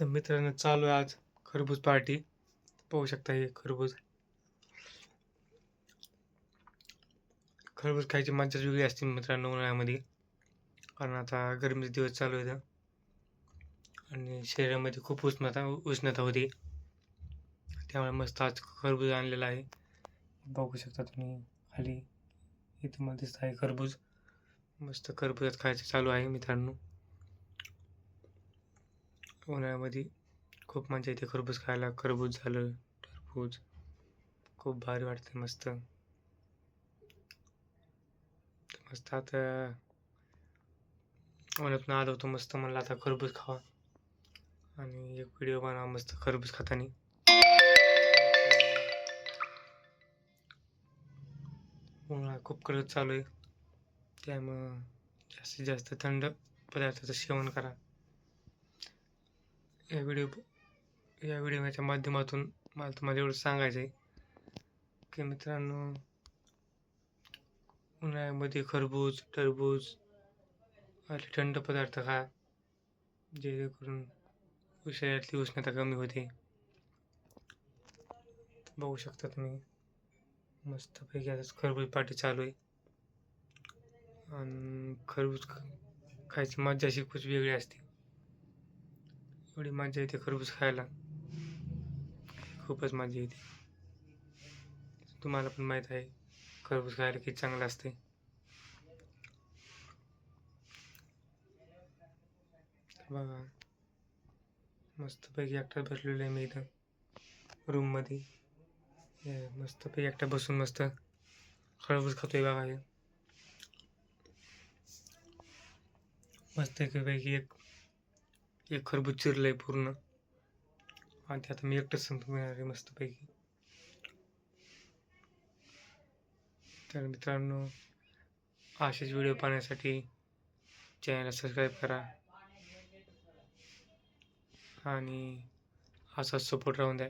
तर मित्रांनो चालू आहे आज खरबूज पार्टी. पाहू शकता हे खरबूज. खरबूज खायची मज्जाच वेगळी असते मित्रांनो उन्हाळ्यामध्ये. कारण आता गरमीचे दिवस चालू आहेत आणि शरीरामध्ये खूप उष्णता होती. त्यामुळे मस्त आज खरबूज आणलेला आहे. बघू शकता तुम्ही खाली इथं मला दिसत आहे खरबूज. मस्त खरबूज खायचं चालू आहे मित्रांनो. उन्हाळ्यामध्ये खूप मजा येते खरबूज खायला. खरबूज झालं, टरबूज खूप भारी वाटते मस्त. मस्त आता उन्हातून आलो होतो मस्त म्हणलं आता खरबूज खावा आणि एक व्हिडिओ बनवा मस्त खरबूज खातानी. उन्हाळा खूप कडक चालू आहे त्यामुळं जास्तीत जास्त थंड पदार्थाचं सेवन करा. या व्हिडिओच्या माध्यमातून मला तुम्हाला एवढं सांगायचं आहे की मित्रांनो उन्हाळ्यामध्ये खरबूज, टरबूज आणि थंड पदार्थ खा जेणेकरून शरीरातली उष्णता कमी होते. बघू शकता तुम्ही मस्तपैकी आता खरबूज पार्टी चालू आहे आणि खरबूज खायची मजा अशी खूप वेगळी असते. एवढी मजा येते खरबूज खायला, खूपच मजा येते. तुम्हाला पण माहीत आहे खरबूज खायला किती चांगलं असते. बघा मस्तपैकी एकटा बसलेलो आहे मी इथं रूममध्ये. मस्तपैकी एकटा बसून मस्त खरबूज खातोय बघा हे. मस्तपैकी एक खरबूज चिरलंय पूर्ण आणि ते आता मी एकटंच संपवणार आहे मस्तपैकी. तर मित्रांनो असेच व्हिडिओ पाहण्यासाठी चॅनलला सबस्क्राईब करा आणि असाच सपोर्ट राहून द्या.